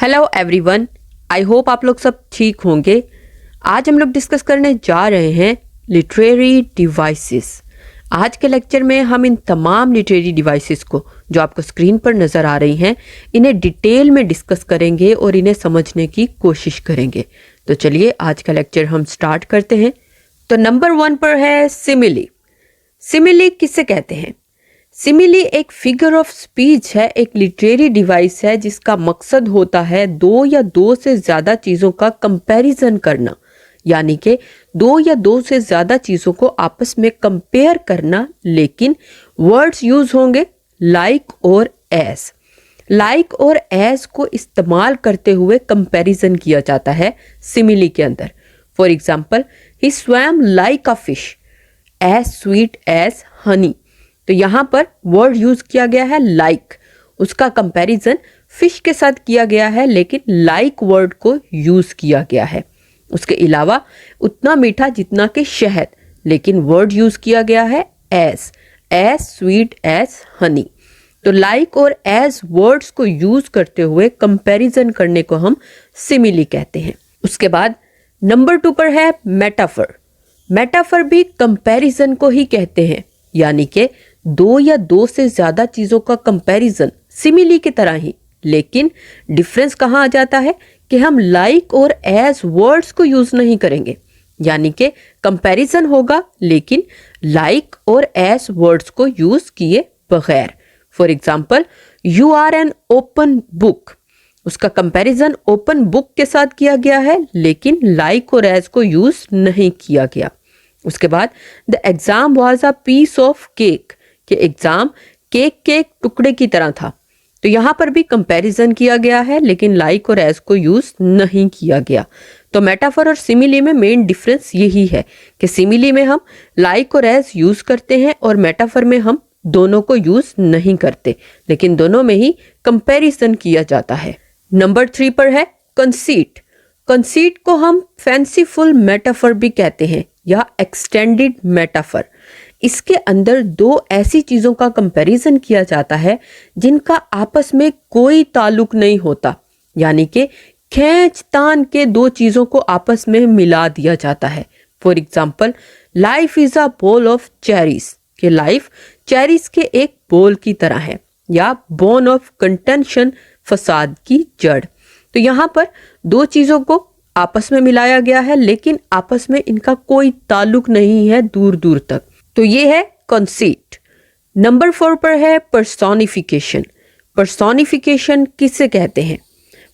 Hello everyone, I hope आप लोग सब ठीक होंगे। आज हम लोग डिस्कस करने जा रहे हैं लिटरेरी डिवाइसेस। आज के लेक्चर में हम इन तमाम लिटरेरी डिवाइसेस को जो आपको स्क्रीन पर नज़र आ रही हैं, इन्हें डिटेल में डिस्कस करेंगे और इन्हें समझने की कोशिश करेंगे। तो चलिए आज का लेक्चर हम स्टार्ट करते हैं। तो नंबर 1 पर है सिमिली। सिमिली किसे कहते हैं? सिमिली एक फिगर ऑफ स्पीच है, एक लिटरेरी डिवाइस है जिसका मकसद होता है दो या दो से ज़्यादा चीज़ों का कंपैरिजन करना, यानी कि दो या दो से ज़्यादा चीज़ों को आपस में कंपेयर करना, लेकिन वर्ड्स यूज होंगे लाइक और एज। लाइक और एज को इस्तेमाल करते हुए कंपैरिजन किया जाता है सिमिली के अंदर। For example, he swam like a fish as sweet as honey. तो यहाँ पर वर्ड यूज किया गया है लाइक, उसका कंपैरिजन फिश के साथ किया गया है, लेकिन लाइक वर्ड को यूज किया गया है। उसके अलावा उतना मीठा जितना कि शहद, लेकिन वर्ड यूज किया गया है एज स्वीट एज हनी। तो लाइक और एज वर्ड्स को यूज करते हुए कंपैरिजन करने को हम सिमिली कहते हैं। उसके बाद नंबर 2 पर है मेटाफर। मेटाफर भी कंपैरिजन को ही कहते हैं, यानी कि दो या दो से ज्यादा चीजों का कंपैरिजन सिमिली की तरह ही, लेकिन डिफरेंस कहाँ आ जाता है कि हम लाइक और एज वर्ड्स को यूज नहीं करेंगे, यानी कि कंपैरिजन होगा लेकिन लाइक और एज वर्ड्स को यूज किए बगैर। For example, you are an open book, उसका कंपैरिजन ओपन बुक के साथ किया गया है, लेकिन लाइक और एज को यूज नहीं किया गया। उसके बाद the exam was a piece of cake, कि एग्जाम केक के एक टुकड़े की तरह था। तो यहाँ पर भी कंपैरिजन किया गया है, लेकिन लाइक और एज को यूज नहीं किया गया। तो मेटाफर और सिमिली में मेन डिफरेंस यही है कि सिमिली में हम लाइक और एज यूज करते हैं और मेटाफर में हम दोनों को यूज नहीं करते, लेकिन दोनों में ही कंपैरिजन किया जाता है। नंबर 3 पर है कंसीट। कंसीट को हम फैंसीफुल मेटाफर भी कहते हैं या एक्सटेंडेड मेटाफर। इसके अंदर दो ऐसी चीजों का कंपैरिजन किया जाता है जिनका आपस में कोई ताल्लुक नहीं होता, यानी कि खींच तान के दो चीजों को आपस में मिला दिया जाता है। For example, life is a bowl of cherries, कि लाइफ चेरीज के एक बोल की तरह है, या बोन ऑफ कंटेंशन, फसाद की जड़। तो यहाँ पर दो चीजों को आपस में मिलाया गया है, लेकिन आपस में इनका कोई ताल्लुक नहीं है दूर दूर तक। तो ये है कंसीट। नंबर 4 पर है पर्सोनिफिकेशन। पर्सोनिफिकेशन किसे कहते हैं?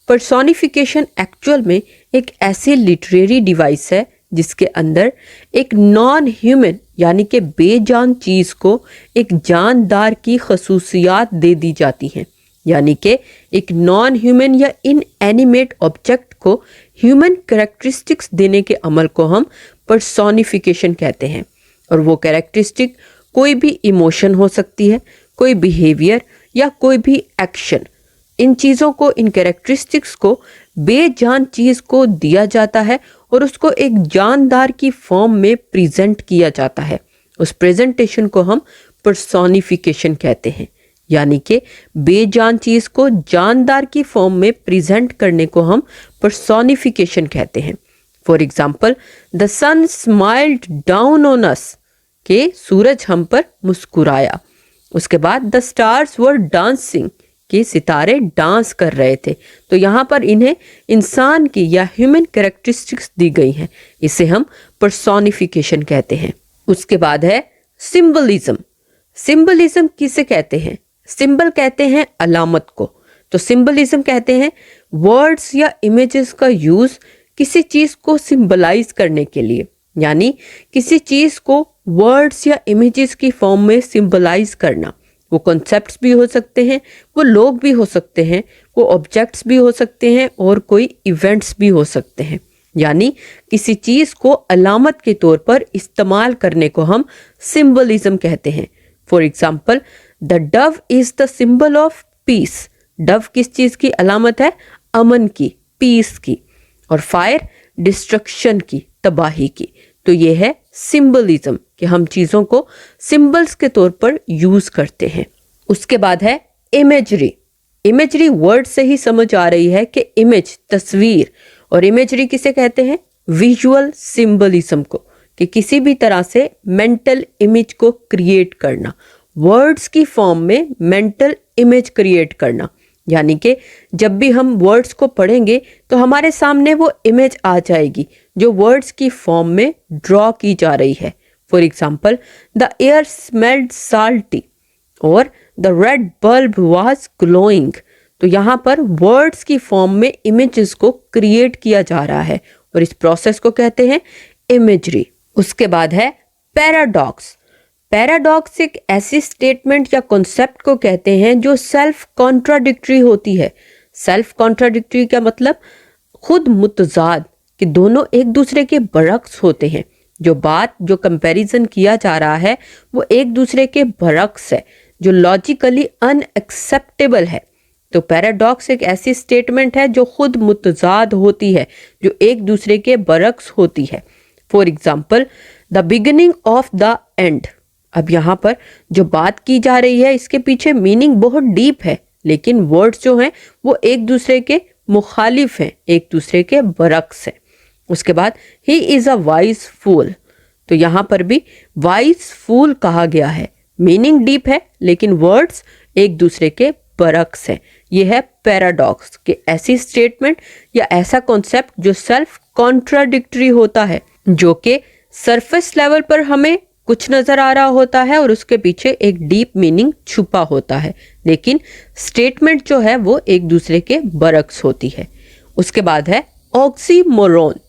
पर्सोनिफिकेशन एक्चुअल में एक ऐसी लिटरेरी डिवाइस है जिसके अंदर एक नॉन ह्यूमन यानी कि बेजान चीज को एक जानदार की खसूसियात दे दी जाती हैं, यानी कि एक नॉन ह्यूमन या इनएनिमेट ऑब्जेक्ट को ह्यूमन कैरेक्टरिस्टिक्स देने के अमल को हम पर्सोनिफिकेशन कहते हैं। और वो कैरेक्टरिस्टिक कोई भी इमोशन हो सकती है, कोई बिहेवियर या कोई भी एक्शन। इन चीज़ों को, इन कैरेक्टरिस्टिक्स को बेजान चीज़ को दिया जाता है और उसको एक जानदार की फॉर्म में प्रेजेंट किया जाता है। उस प्रेजेंटेशन को हम पर्सोनिफिकेशन कहते हैं, यानी कि बेजान चीज को जानदार की फॉर्म में प्रेजेंट करने को हम पर्सोनिफिकेशन कहते हैं। For example, the sun smiled down on us, के सूरज हम पर मुस्कुराया। उसके बाद द स्टार्स वर डांसिंग, के सितारे डांस कर रहे थे। तो यहाँ पर इन्हें इंसान की या ह्यूमन कैरेक्टरिस्टिक्स दी गई हैं, इसे हम पर्सोनिफिकेशन कहते हैं। उसके बाद है सिंबलिज्म। सिंबलिज्म किसे कहते हैं? सिंबल कहते हैं अलामत को। तो सिंबलिज्म कहते हैं वर्ड्स या इमेजेस का यूज किसी चीज को सिंबलाइज करने के लिए, यानी किसी चीज को वर्ड्स या इमेजेस की फॉर्म में सिंबलाइज करना। वो कॉन्सेप्ट्स भी हो सकते हैं, वो लोग भी हो सकते हैं, वो ऑब्जेक्ट्स भी हो सकते हैं और कोई इवेंट्स भी हो सकते हैं। यानी किसी चीज को अलामत के तौर पर इस्तेमाल करने को हम सिंबलिज्म कहते हैं। For example, the Dove is the symbol of peace. Dove किस चीज की अलामत है? अमन की, पीस की। और फायर डिस्ट्रक्शन की, तबाही की। तो ये है सिंबलिज्म, कि हम चीजों को सिंबल्स के तौर पर यूज करते हैं। उसके बाद है इमेजरी। इमेजरी वर्ड से ही समझ आ रही है कि इमेज तस्वीर, और इमेजरी किसे कहते हैं? विजुअल सिंबलिज्म को, कि किसी भी तरह से मेंटल इमेज को क्रिएट करना, वर्ड्स की फॉर्म में मेंटल इमेज क्रिएट करना। यानी कि जब भी हम वर्ड्स को पढ़ेंगे तो हमारे सामने वो इमेज आ जाएगी जो वर्ड्स की फॉर्म में ड्रॉ की जा रही है। For example, the air smelled salty और the red bulb was glowing. तो यहाँ पर वर्ड्स की फॉर्म में इमेजेस को क्रिएट किया जा रहा है और इस प्रोसेस को कहते हैं इमेजरी। उसके बाद है पैराडॉक्स। पैराडॉक्स एक ऐसी स्टेटमेंट या कॉन्सेप्ट को कहते हैं जो सेल्फ कॉन्ट्राडिक्टरी होती है। सेल्फ कॉन्ट्राडिक्टरी का मतलब खुद मुतजाद, कि दोनों एक दूसरे के बरक्स होते हैं। जो कंपैरिजन किया जा रहा है वो एक दूसरे के बरक्स है, जो लॉजिकली अनएक्सेप्टेबल है। तो पैराडॉक्स एक ऐसी स्टेटमेंट है जो खुद मुतजाद होती है, जो एक दूसरे के बरक्स होती है। For example, the beginning of the end. अब यहाँ पर जो बात की जा रही है इसके पीछे मीनिंग बहुत डीप है, लेकिन वर्ड्स जो हैं वो एक दूसरे के मुखालिफ हैं, एक दूसरे के बरक्स हैं। उसके बाद ही इज अ वाइज फूल। तो यहाँ पर भी वाइज फूल कहा गया है, मीनिंग डीप है लेकिन वर्ड्स एक दूसरे के बरक्स हैं। यह है पैराडॉक्स, कि ऐसी स्टेटमेंट या ऐसा कॉन्सेप्ट जो सेल्फ कॉन्ट्राडिक्टरी होता है, जो कि सरफेस लेवल पर हमें कुछ नजर आ रहा होता है और उसके पीछे एक डीप मीनिंग छुपा होता है, लेकिन स्टेटमेंट जो है वो एक दूसरे के बरक्स होती है। उसके बाद है ऑक्सीमोरोन।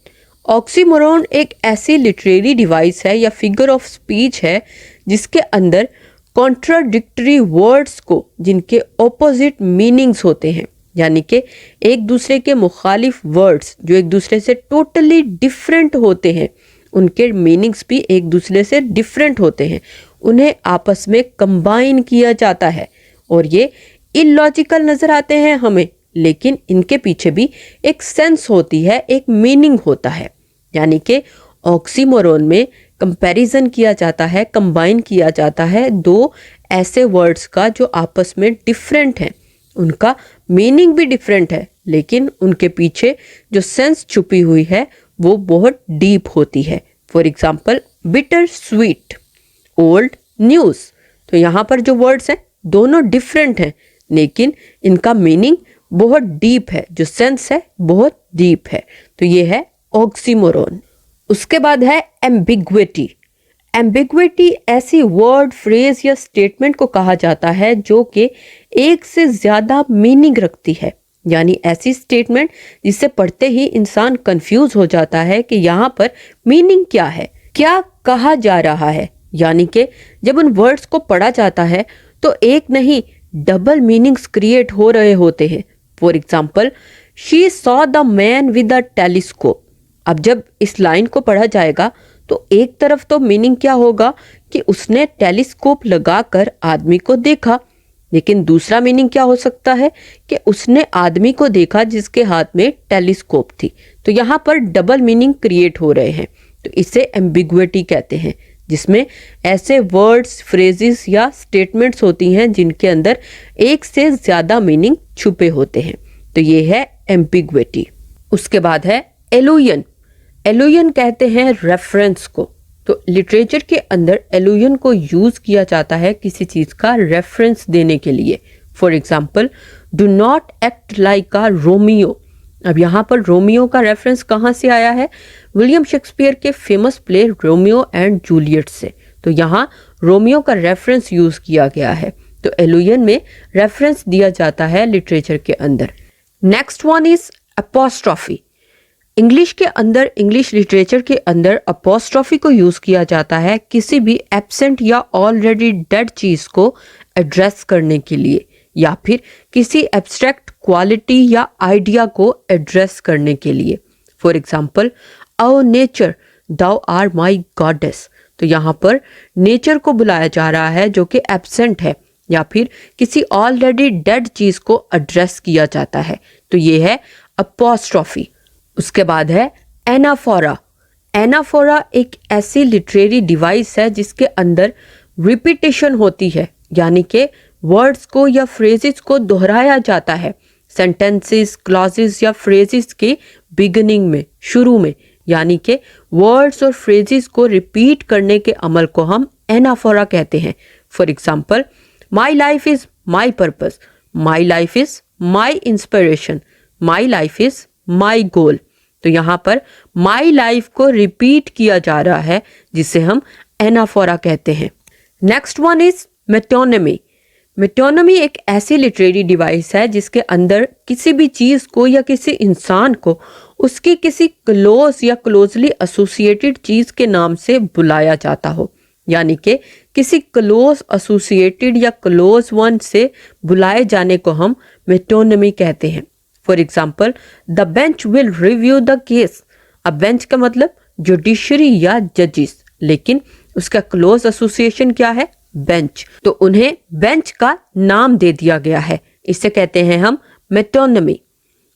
ऑक्सीमोरोन एक ऐसी लिटरेरी डिवाइस है या फिगर ऑफ स्पीच है जिसके अंदर कॉन्ट्राडिक्टरी वर्ड्स को, जिनके ऑपोजिट मीनिंग्स होते हैं, यानी कि एक दूसरे के मुखालिफ वर्ड्स जो एक दूसरे से टोटली डिफरेंट होते हैं, उनके मीनिंग्स भी एक दूसरे से डिफरेंट होते हैं, उन्हें आपस में कंबाइन किया जाता है और ये इलॉजिकल नजर आते हैं हमें, लेकिन इनके पीछे भी एक सेंस होती है, एक मीनिंग होता है। यानी कि ऑक्सीमोरोन में कंपैरिजन किया जाता है, कंबाइन किया जाता है दो ऐसे वर्ड्स का जो आपस में डिफरेंट हैं, उनका मीनिंग भी डिफरेंट है, लेकिन उनके पीछे जो सेंस छुपी हुई है वो बहुत डीप होती है। For example, bitter sweet, old news. तो यहाँ पर जो वर्ड्स हैं दोनों डिफरेंट हैं, लेकिन इनका मीनिंग बहुत डीप है, जो सेंस है बहुत डीप है। तो ये है ऑक्सीमोरोन। उसके बाद है एम्बिग्विटी। एम्बिग्विटी ऐसी वर्ड, फ्रेज या स्टेटमेंट को कहा जाता है जो कि एक से ज्यादा मीनिंग रखती है, यानी ऐसी स्टेटमेंट जिसे पढ़ते ही इंसान कंफ्यूज हो जाता है कि यहाँ पर मीनिंग क्या है, क्या कहा जा रहा है। यानी कि जब उन वर्ड्स को पढ़ा जाता है तो एक नहीं डबल मीनिंग्स क्रिएट हो रहे होते हैं। For example, she saw the man with a telescope. अब जब इस लाइन को पढ़ा जाएगा तो एक तरफ तो मीनिंग क्या होगा कि उसने टेलीस्कोप लगाकर आदमी को देखा, लेकिन दूसरा मीनिंग क्या हो सकता है कि उसने आदमी को देखा जिसके हाथ में टेलीस्कोप थी। तो यहाँ पर डबल मीनिंग क्रिएट हो रहे हैं, तो इसे एम्बिग्विटी कहते हैं, जिसमें ऐसे वर्ड्स, फ्रेजेस या स्टेटमेंट्स होती हैं जिनके अंदर एक से ज्यादा मीनिंग छुपे होते हैं। तो ये है एम्बिग्विटी। उसके बाद है एलुजन। एलुजन कहते हैं रेफरेंस को। तो लिटरेचर के अंदर एलुजन को यूज किया जाता है किसी चीज का रेफरेंस देने के लिए। For example, do not act like a Romeo. अब यहाँ पर रोमियो का रेफरेंस कहाँ से आया है? विलियम शेक्सपियर के famous play Romeo and Juliet से। तो यहाँ रोमियो का रेफरेंस यूज किया गया है। तो एलुजन में रेफरेंस दिया जाता है लिटरेचर के अंदर। Next one is apostrophe. English के अंदर, इंग्लिश लिटरेचर के अंदर अपोस्ट्रॉफी को यूज किया जाता है किसी भी एब्सेंट या ऑलरेडी डेड चीज को एड्रेस करने के लिए, या फिर किसी एब्स्ट्रैक्ट क्वालिटी या आइडिया को एड्रेस करने के लिए। For example, O nature thou are my goddess. तो यहाँ पर नेचर को बुलाया जा रहा है जो कि एब्सेंट है, या फिर किसी ऑलरेडी डेड चीज को एड्रेस किया जाता है। तो ये है अपोस्ट्रॉफी। उसके बाद है एनाफोरा। एनाफोरा एक ऐसी लिटरेरी डिवाइस है जिसके अंदर रिपीटेशन होती है, यानी कि वर्ड्स को या फ्रेजेस को दोहराया जाता है सेंटेंसेस, क्लॉजेस या फ्रेजेस के बिगिनिंग में, शुरू में, यानी कि वर्ड्स और फ्रेजेस को रिपीट करने के अमल को हम एनाफोरा कहते हैं। For example, my life is my purpose, my life is my inspiration, my life is my goal. तो यहाँ पर माई लाइफ को रिपीट किया जा रहा है जिसे हम एनाफोरा कहते हैं। Next one is metonymy. Metonymy एक ऐसी लिटरेरी डिवाइस है जिसके अंदर किसी भी चीज को या किसी इंसान को उसकी किसी क्लोज या क्लोजली एसोसिएटेड चीज के नाम से बुलाया जाता हो, यानी कि किसी क्लोज एसोसिएटेड या क्लोज वन से बुलाए जाने को हम मेटोनिमी कहते हैं। For example, the bench will review the case. अब बेंच का मतलब जुडिशरी या जजिस, लेकिन उसका क्लोज एसोसिएशन क्या है? बेंच। तो उन्हें बेंच का नाम दे दिया गया है, इसे कहते हैं हम मेटोनिमी।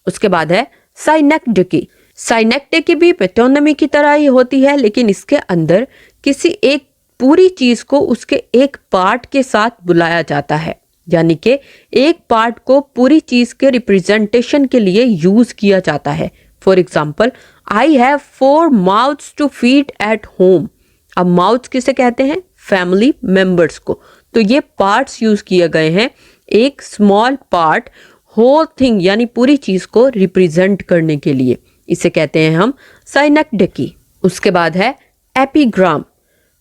उसके बाद है साइनेक्टिकी। साइनेक्टिकी भी मेटोनिमी की तरह ही होती है, लेकिन इसके अंदर किसी एक पूरी चीज को उसके एक पार्ट के साथ बुलाया जाता है, यानी कि एक पार्ट को पूरी चीज के रिप्रेजेंटेशन के लिए यूज किया जाता है। For example, I have 4 mouths to feed at home. अब माउथ किसे कहते हैं? फैमिली मेंबर्स को। तो ये पार्ट्स यूज किए गए हैं एक स्मॉल पार्ट होल थिंग यानी पूरी चीज को रिप्रेजेंट करने के लिए, इसे कहते हैं हम साइनेक्टिकी। उसके बाद है एपिग्राम।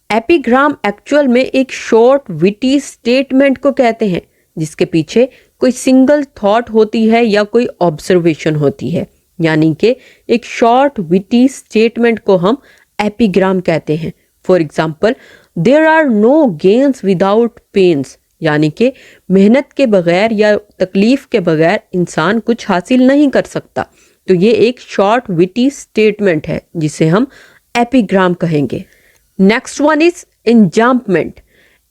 एपिग्राम एक्चुअल में एक शॉर्ट विटी स्टेटमेंट को कहते हैं जिसके पीछे कोई सिंगल थॉट होती है या कोई ऑब्जर्वेशन होती है, यानी कि एक शॉर्ट विटी स्टेटमेंट को हम एपिग्राम कहते हैं। For example, there are no gains without pains, यानी कि मेहनत के बगैर या तकलीफ के बगैर इंसान कुछ हासिल नहीं कर सकता। तो ये एक शॉर्ट विटी स्टेटमेंट है जिसे हम एपिग्राम कहेंगे। Next one is enjambment.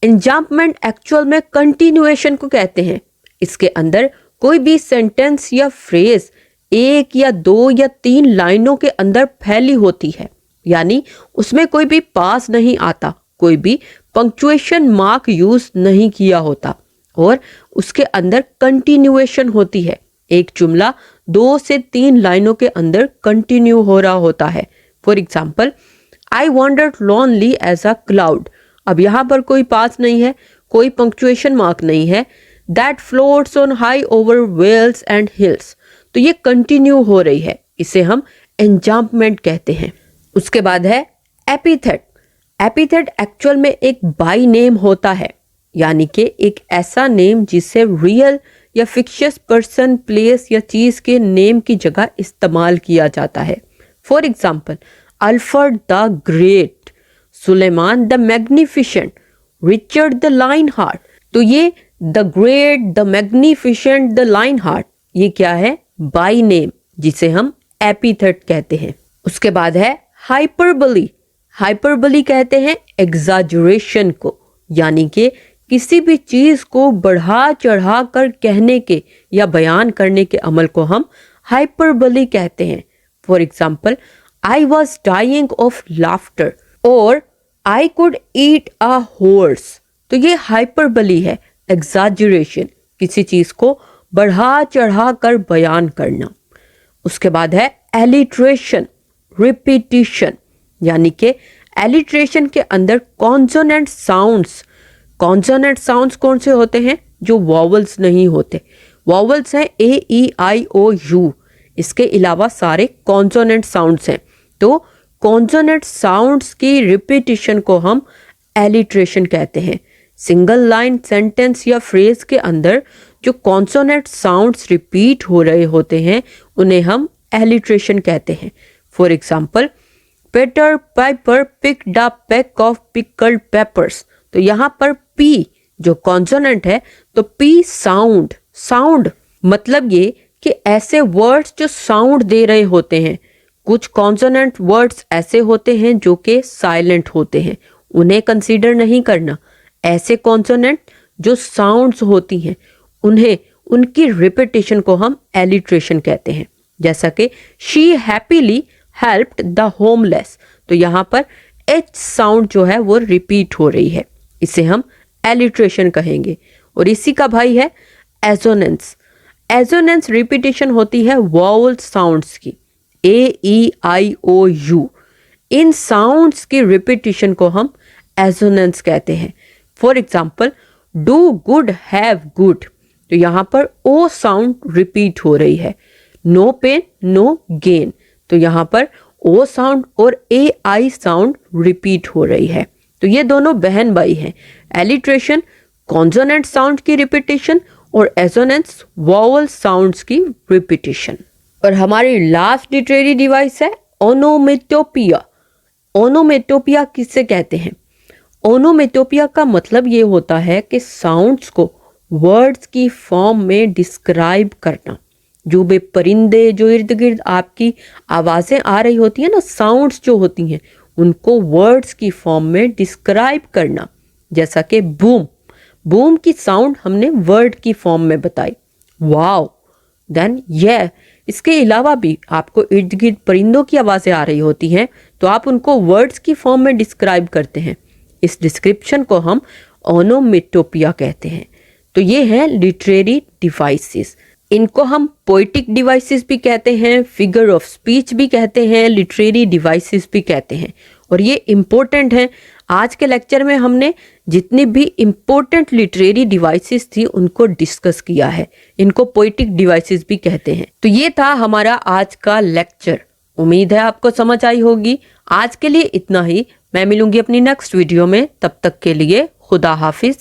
Enjambment actual में कंटिन्यूएशन को कहते हैं। इसके अंदर कोई भी सेंटेंस या फ्रेज 1 या 2 या 3 लाइनों के अंदर फैली होती है, यानी उसमें कोई भी पास नहीं आता, कोई भी पंक्चुएशन मार्क यूज नहीं किया होता और उसके अंदर कंटिन्यूएशन होती है। एक जुमला 2 से 3 लाइनों के अंदर कंटिन्यू हो रहा होता है। For example, I wandered lonely as a cloud. अब यहाँ पर कोई पास नहीं है, कोई पंक्चुएशन मार्क नहीं है। That floats on high over vales and hills. तो ये कंटिन्यू हो रही है, इसे हम एंजाम्पमेंट कहते हैं। उसके बाद है एपिथेट। एपिथेट एक्चुअल में एक बाई नेम होता है, यानी कि एक ऐसा नेम जिसे रियल या फिक्शियस पर्सन, प्लेस या चीज के नेम की जगह इस्तेमाल किया जाता है। For example, Alfred the great, Suleiman the magnificent, Richard the lion heart. तो ये the great, the magnificent, the lion heart, ये क्या है? बाई नेम, जिसे हम एपिथेट कहते हैं। उसके बाद है हाइपरबली। हाइपरबली कहते हैं एग्जाजरेशन को, यानी कि किसी भी चीज को बढ़ा चढ़ा कर कहने के या बयान करने के अमल को हम हाइपरबली कहते हैं। For example, I was dying of laughter और I could eat a horse. तो ये हाइपरबली है, एग्जाजरेशन, किसी चीज को बढ़ा चढ़ा कर बयान करना। उसके बाद है एलिट्रेशन, रिपीटिशन, यानी कि एलिट्रेशन के अंदर कॉन्सोनेंट साउंड्स। कॉन्सोनेंट साउंड्स कौन से होते हैं? जो वॉवल्स नहीं होते। वॉवल्स हैं ए, ई, आई, ओ, यू। इसके अलावा सारे कॉन्सोनेंट साउंड्स हैं। तो कॉन्सोनेंट साउंड्स की रिपीटिशन को हम एलिट्रेशन कहते हैं। सिंगल लाइन सेंटेंस या फ्रेज के अंदर जो कॉन्सोनेंट साउंड्स रिपीट हो रहे होते हैं उन्हें हम एलिट्रेशन कहते हैं। For example, Peter Piper picked a peck of pickled peppers. तो यहाँ पर पी जो कॉन्सोनेंट है, तो पी साउंड। साउंड मतलब ये कि ऐसे वर्ड्स जो साउंड दे रहे होते हैं। कुछ कॉन्सोनेंट वर्ड्स ऐसे होते हैं जो कि साइलेंट होते हैं, उन्हें कंसीडर नहीं करना। ऐसे कॉन्सोनेंट जो साउंड्स होती हैं उन्हें, उनकी रिपीटिशन को हम एलिट्रेशन कहते हैं। जैसा कि she happily helped the homeless. तो यहाँ पर एच साउंड जो है वो रिपीट हो रही है, इसे हम एलिट्रेशन कहेंगे। और इसी का भाई है एजोनेंस। एजोनेंस रिपीटेशन होती है वॉवल साउंड्स की, AEIOU। इन साउंड्स की रिपीटेशन को हम एजोनेंस कहते हैं। For example, do good have good, तो यहां पर ओ साउंड रिपीट हो रही है। नो पेन नो गेन, तो यहां पर ओ साउंड और AI साउंड रिपीट हो रही है। तो ये दोनों बहन भाई हैं। एलिट्रेशन कॉन्सोनेंट साउंड की रिपीटेशन और एजोनेंस वॉवल साउंड्स की रिपीटेशन। और हमारी लास्ट लिटरेरी डिवाइस है ओनोमेटोपिया। ओनोमेटोपिया किससे कहते हैं? ओनोमेटोपिया का मतलब ये होता है कि साउंड्स को वर्ड्स की फॉर्म में डिस्क्राइब करना। जो भी परिंदे जो इर्द गिर्द आपकी आवाज़ें आ रही होती हैं ना, साउंड्स जो होती हैं, उनको वर्ड्स की फॉर्म में डिस्क्राइब करना। जैसा कि बूम, बूम की साउंड हमने वर्ड की फॉर्म में बताई, वाओ। देन ये इसके अलावा भी आपको इर्द गिर्द परिंदों की आवाज़ें आ रही होती हैं, तो आप उनको वर्ड्स की फॉर्म में डिस्क्राइब करते हैं। इस डिस्क्रिप्शन को हम ओनोमेटोपिया कहते हैं। तो ये है लिटरेरी डिवाइसेस। इनको हम पोइटिक डिवाइसेस भी कहते हैं, फिगर ऑफ स्पीच भी कहते हैं, लिटरेरी डिवाइसेस भी कहते हैं। और ये इम्पोर्टेंट हैं। आज के लेक्चर में हमने जितनी भी इम्पोर्टेंट लिटरेरी डिवाइसेस थी उनको डिस्कस किया है। इनको पोइटिक डिवाइसेस भी कहते हैं। तो ये था हमारा आज का लेक्चर। उम्मीद है आपको समझ आई होगी। आज के लिए इतना ही। मैं मिलूंगी अपनी नेक्स्ट वीडियो में। तब तक के लिए खुदा हाफिज।